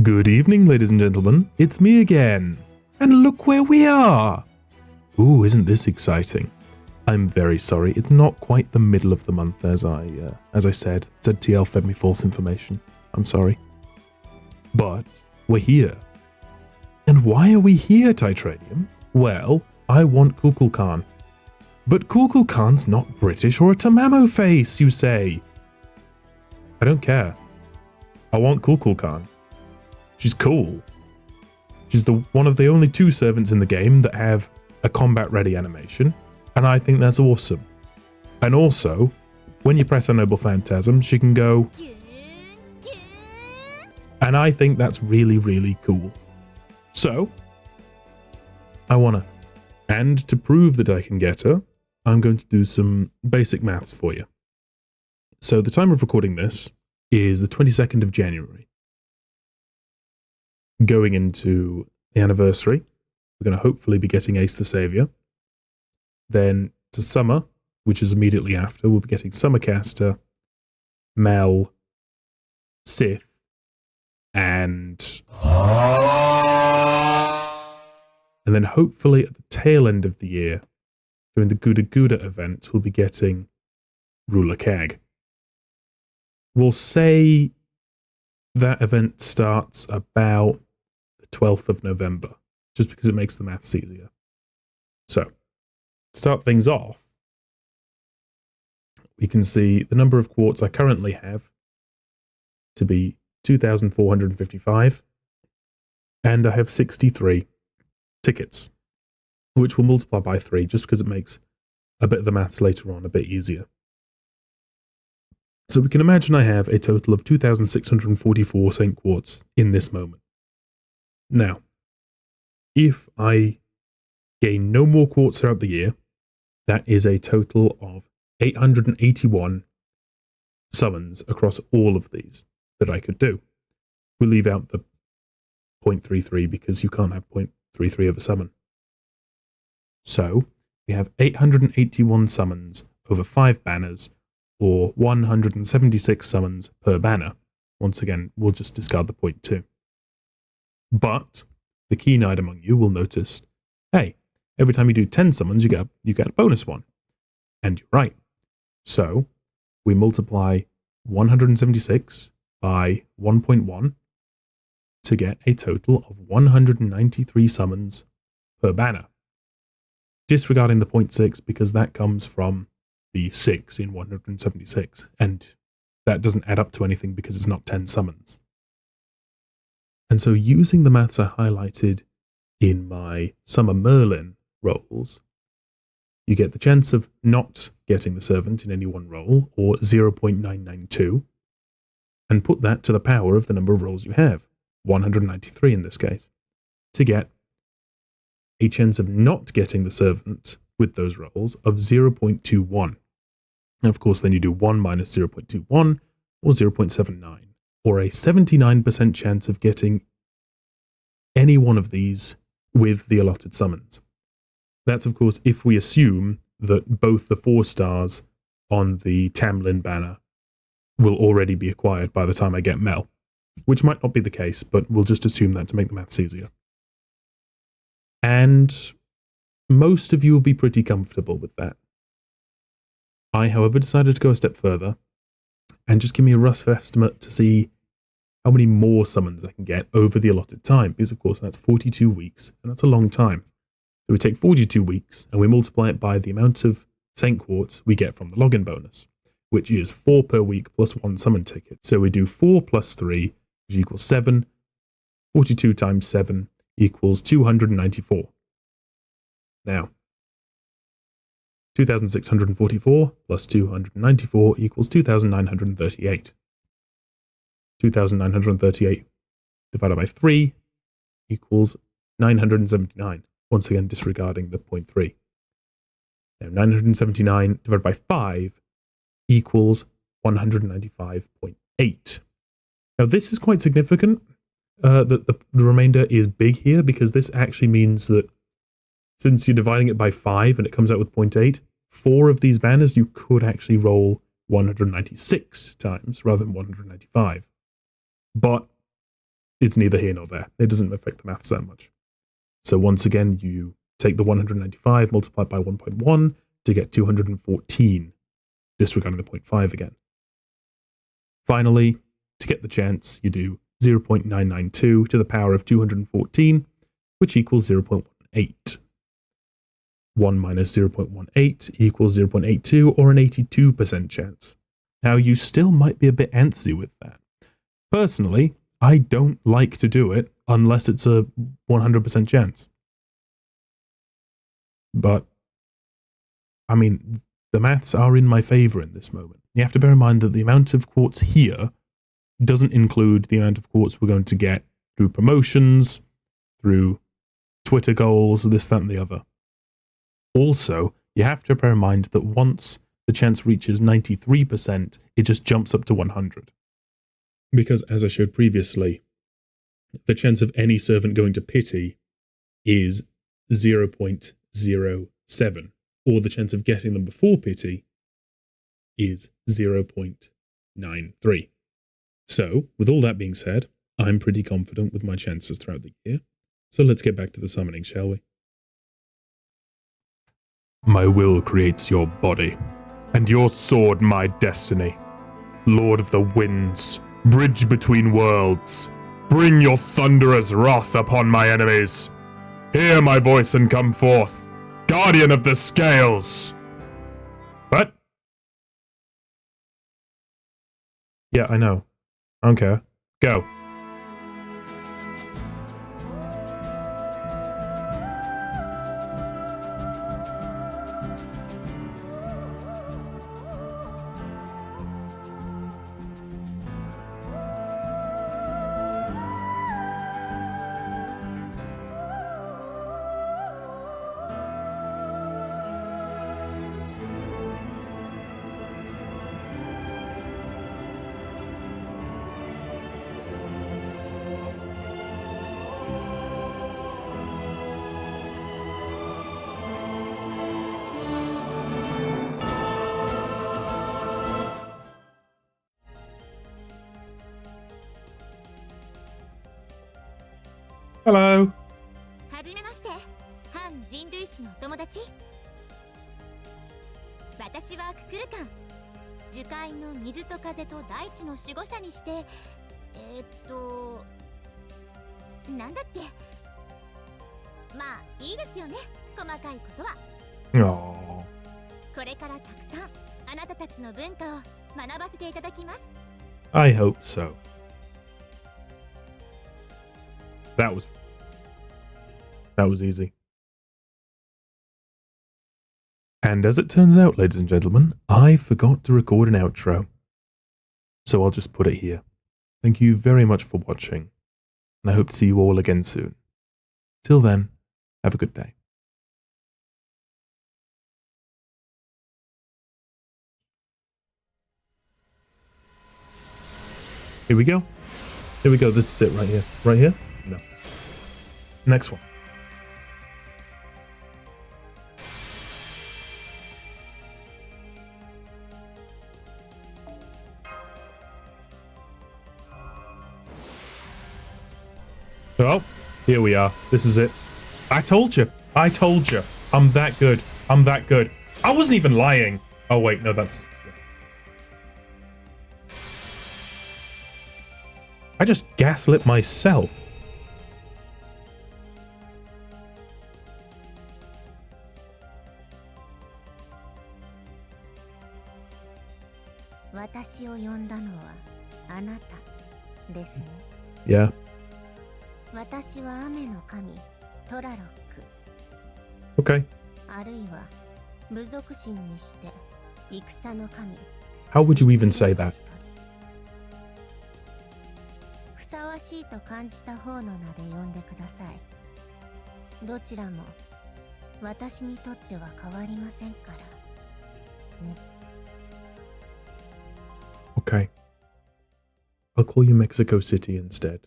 Good evening, ladies and gentlemen. It's me again. And look where we are! Ooh, isn't this exciting? I'm very sorry, it's not quite the middle of the month as I said. ZTL fed me false information. I'm sorry. But we're here. And why are we here, Titranium? Well, I want Kukulcan. But Kukulcan's not British or a Tamamo face, you say. I don't care. I want Kukulcan. She's cool. She's one of the only two servants in the game that have a combat-ready animation, and I think that's awesome. And also, when you press a Noble Phantasm, she can go... And I think that's really, really cool. So, I wanna. And to prove that I can get her, I'm going to do some basic maths for you. So the time of recording this is the 22nd of January. Going into the anniversary, we're going to hopefully be getting Ace the Saviour. Then to summer, which is immediately after, we'll be getting Summercaster, Mel, Sith, and then hopefully at the tail end of the year, during the Gouda Gouda event, we'll be getting Ruler Kag. We'll say that event starts about the 12th of November, just because it makes the maths easier. So, to start things off, we can see the number of quartz I currently have to be 2,455, and I have 63 tickets, which will multiply by 3 just because it makes a bit of the maths later on a bit easier. So we can imagine I have a total of 2,644 St. Quartz in this moment. Now, if I gain no more quartz throughout the year, that is a total of 881 summons across all of these that I could do. We'll leave out the 0.33 because you can't have 0.33 of a summon. So, we have 881 summons over 5 banners, or 176 summons per banner. Once again, we'll just discard the 0.2. But the keen-eyed among you will notice, hey, every time you do 10 summons, you get a bonus one. And you're right. So we multiply 176 by 1.1 to get a total of 193 summons per banner. Disregarding the 0.6 because that comes from the 6 in 176, and that doesn't add up to anything because it's not 10 summons. And so using the maths I highlighted in my Summer Merlin rolls, you get the chance of not getting the servant in any one roll, or 0.992, and put that to the power of the number of rolls you have, 193 in this case, to get a chance of not getting the servant with those rolls of 0.21. And of course, then you do 1 minus 0.21, or 0.79, or a 79% chance of getting any one of these with the allotted summons. That's, of course, if we assume that both the 4 stars on the Tamlin banner will already be acquired by the time I get Mel, which might not be the case, but we'll just assume that to make the maths easier. And most of you will be pretty comfortable with that. I, however, decided to go a step further and just give me a rough estimate to see how many more summons I can get over the allotted time, because of course that's 42 weeks, and that's a long time. So we take 42 weeks and we multiply it by the amount of St. Quartz we get from the login bonus, which is 4 per week plus 1 summon ticket. So we do 4 plus 3, which equals 7. 42 times 7 equals 294. Now, 2,644 plus 294 equals 2,938. 2,938 divided by 3 equals 979. Once again, disregarding the 0.3. Now, 979 divided by 5 equals 195.8. Now, this is quite significant. The remainder is big here because this actually means that since you're dividing it by 5 and it comes out with 0.8, 4 of these banners you could actually roll 196 times rather than 195. But it's neither here nor there. It doesn't affect the maths that much. So once again, you take the 195, multiply it by 1.1 to get 214, disregarding the 0.5 again. Finally, to get the chance, you do 0.992 to the power of 214, which equals 0.18. 1 minus 0.18 equals 0.82, or an 82% chance. Now, you still might be a bit antsy with that. Personally, I don't like to do it unless it's a 100% chance. But, I mean, the maths are in my favor in this moment. You have to bear in mind that the amount of quartz here doesn't include the amount of quartz we're going to get through promotions, through Twitter goals, this, that, and the other. Also, you have to bear in mind that once the chance reaches 93%, it just jumps up to 100. Because, as I showed previously, the chance of any servant going to pity is 0.07, or the chance of getting them before pity is 0.93. So, with all that being said, I'm pretty confident with my chances throughout the year. So let's get back to the summoning, shall we? My will creates your body, and your sword my destiny. Lord of the winds, bridge between worlds, bring your thunderous wrath upon my enemies. Hear my voice and come forth, guardian of the scales. What? Yeah, I know. I don't care. Go. Hello. はじめまして、反人類史のお友達。私はククルカン。樹海の水と風と大地の守護者にして、なんだっけ。まあいいですよね。細かいことは。これからたくさんあなたたちの文化を学ばせていただきます。I hope so. That was easy. And as it turns out, ladies and gentlemen, I forgot to record an outro. So I'll just put it here. Thank you very much for watching, and I hope to see you all again soon. Till then, have a good day. Here we go. Here we go. This is it right here. Right here? No. Next one. Oh, here we are. This is it. I told you. I told you. I'm that good. I'm that good. I wasn't even lying. Oh, wait. No, that's... I just gaslit myself. Yeah. 私は雨の神トラロック。Okay. あるいは部族神にして戦の神。How would you even say that? ふさわしいと感じた方の名で呼んでください。どちらも私にとっては変わりませんからね。Okay. I'll call you Mexico City instead.